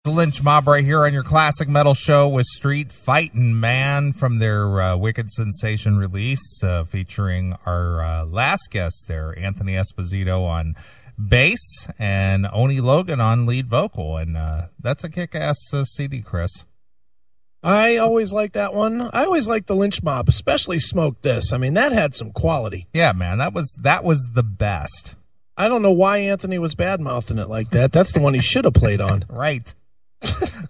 The Lynch Mob right here on your classic metal show with Street Fightin' Man from their Wicked Sensation release, featuring our last guest there, Anthony Esposito on bass and Oni Logan on lead vocal. And that's a kick-ass CD, Chris. I always like that one. I always like the Lynch Mob, especially Smoke This. I mean, that had some quality. Yeah, man, that was the best. I don't know why Anthony was bad-mouthing it like that. That's the one he should have played on. Right.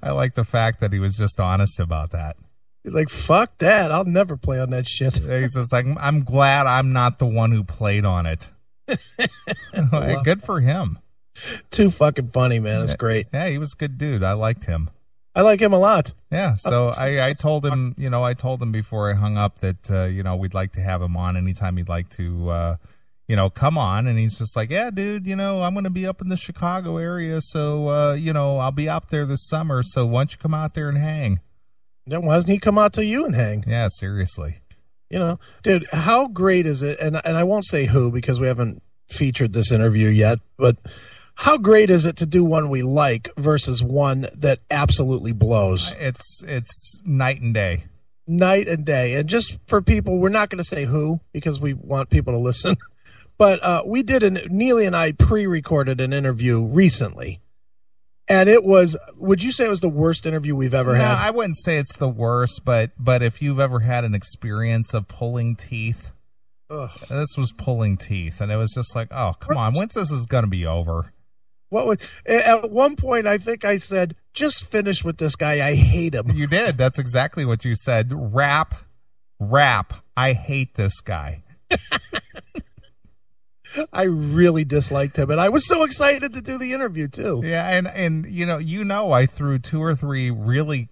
I like the fact that he was just honest about that. He's like, fuck that. I'll never play on that shit. He's just like, I'm glad I'm not the one who played on it. Good for him. Too fucking funny, man. It's great. Yeah, he was a good dude. I liked him. I like him a lot. Yeah, so I told him, I told him before I hung up that, we'd like to have him on anytime he'd like to, come on. And he's just like, yeah, dude, I'm going to be up in the Chicago area. So, I'll be out there this summer. So why don't you come out there and hang? Then why doesn't he come out to you and hang? Yeah, seriously. Dude, how great is it? And I won't say who because we haven't featured this interview yet, but how great is it to do one we like versus one that absolutely blows? It's night and day. Night and day. And just for people, we're not going to say who because we want people to listen. But Neeley and I pre-recorded an interview recently. And it was, would you say it was the worst interview we've ever had? I wouldn't say it's the worst, but if you've ever had an experience of pulling teeth, this was pulling teeth. And it was just like, oh, come on, when's this is going to be over? At one point, I think I said, just finish with this guy. I hate him. You did. That's exactly what you said. Rap. I hate this guy. I really disliked him, and I was so excited to do the interview too. Yeah, and I threw 2 or 3 really,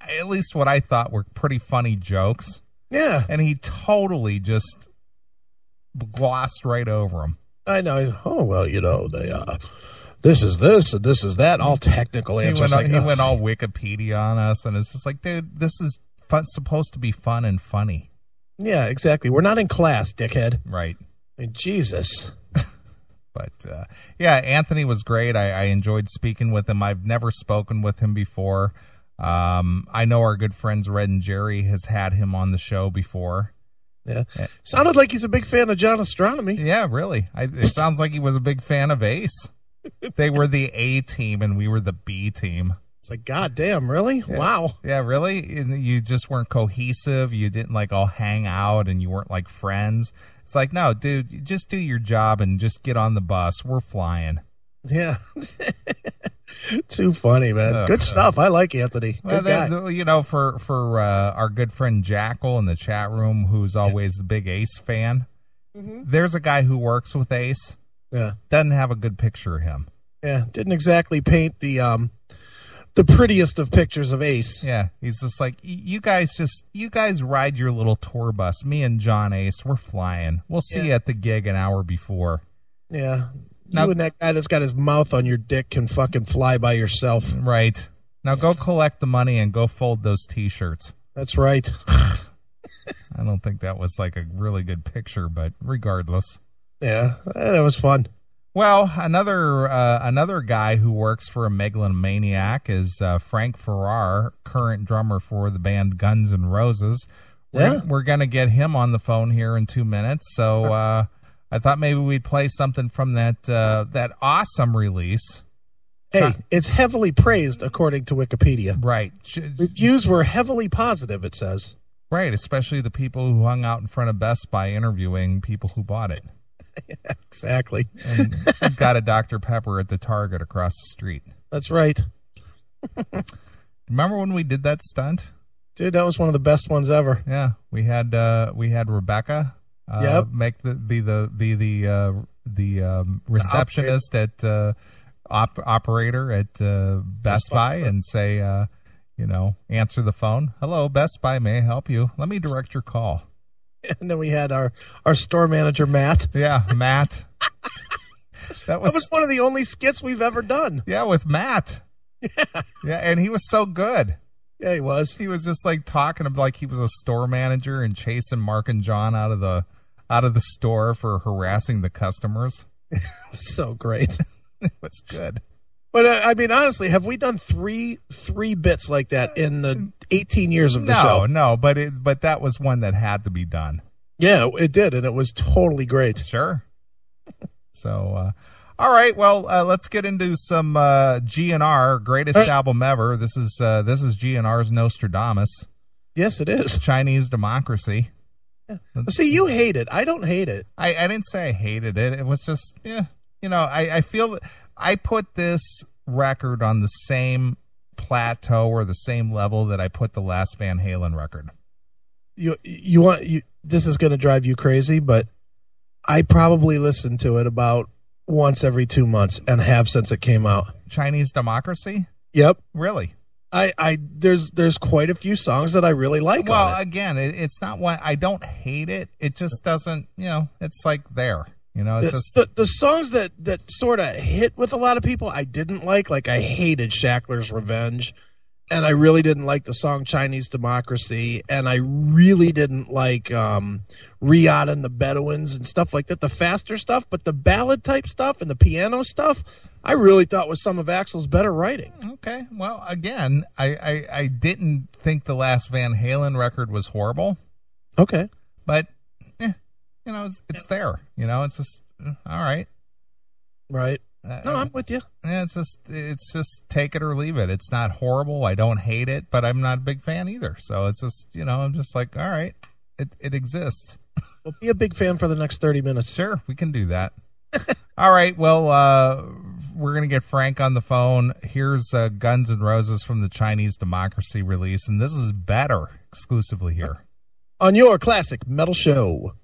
at least what I thought were pretty funny jokes. Yeah, and he totally just glossed right over them. I know. Oh well, this is this and this is that. All technical answers. He went all Wikipedia on us, and it's just like, dude, this is supposed to be fun and funny. Yeah, exactly. We're not in class, dickhead. Right. I mean, Jesus. But, Anthony was great. I enjoyed speaking with him. I've never spoken with him before. I know our good friends Red and Jerry has had him on the show before. Yeah. Sounded like he's a big fan of John Astronomy. Yeah, really. It sounds like he was a big fan of Ace. They were the A team and we were the B team. It's like, God damn, really? Yeah. Wow. Yeah, really? You just weren't cohesive. You didn't all hang out and you weren't like friends. It's like, no, dude, just do your job and just get on the bus. We're flying. Yeah. Too funny, man. Good stuff. I like Anthony. Good guy. For our good friend Jackal in the chat room, who's always a big Ace fan, there's a guy who works with Ace. Yeah. Doesn't have a good picture of him. Yeah. Didn't exactly paint the prettiest of pictures of Ace. Yeah. He's just like, you guys ride your little tour bus. Me and John Ace, we're flying. We'll see you at the gig an hour before. Yeah. You and that guy that's got his mouth on your dick can fucking fly by yourself. Right. Now go collect the money and go fold those T-shirts. That's right. I don't think that was like a really good picture, but regardless. Yeah, that was fun. Well, another guy who works for a megalomaniac is Frank Farrar, current drummer for the band Guns N' Roses. We're going to get him on the phone here in 2 minutes. So I thought maybe we'd play something from that awesome release. Hey, it's heavily praised according to Wikipedia. Right. Reviews were heavily positive, it says. Right, especially the people who hung out in front of Best Buy interviewing people who bought it. Yeah, exactly. And got a Dr. Pepper at the Target across the street. That's right. Remember when we did that stunt? Dude, that was one of the best ones ever. Yeah, we had Rebecca be the receptionist at operator at Best Buy and say answer the phone. Hello, Best Buy, may I help you? Let me direct your call. And then we had our store manager, Matt. Yeah, Matt. That was one of the only skits we've ever done. Yeah, with Matt. Yeah, and he was so good. Yeah, he was. He was just like talking like he was a store manager and chasing Mark and John out of the store for harassing the customers. It was so great. It was good. But I mean, honestly, have we done three bits like that in the 18 years of the show? No, but that was one that had to be done. Yeah, it did, and it was totally great. Sure. So, all right. Well, let's get into some GNR, greatest album ever. This is GNR's Nostradamus. Yes, it is. Chinese Democracy. Yeah. See, you hate it. I don't hate it. I didn't say I hated it. It was just, I feel that I put this record on the same plateau or the same level that I put the last Van Halen record. This is going to drive you crazy, but I probably listen to it about once every 2 months and have since it came out. Chinese Democracy? Yep. Really? There's quite a few songs that I really like. Well, again, it's not one I don't hate it. It just doesn't, it's like there. It's just the songs that sort of hit with a lot of people I didn't like I hated Shackler's Revenge, and I really didn't like the song Chinese Democracy, and I really didn't like Riyadh and the Bedouins and stuff like that, the faster stuff, but the ballad type stuff and the piano stuff I really thought was some of Axl's better writing. Okay, well, again, I didn't think the last Van Halen record was horrible. Okay. But it's there. It's just all right. Right. No, I'm with you. Yeah, it's just take it or leave it. It's not horrible. I don't hate it, but I'm not a big fan either. So it's just I'm just like, all right, it exists. Well, be a big fan for the next 30 minutes. Sure, we can do that. All right. Well, we're gonna get Frank on the phone. Here's Guns N' Roses from the Chinese Democracy release, and this is Better exclusively here on your classic metal show.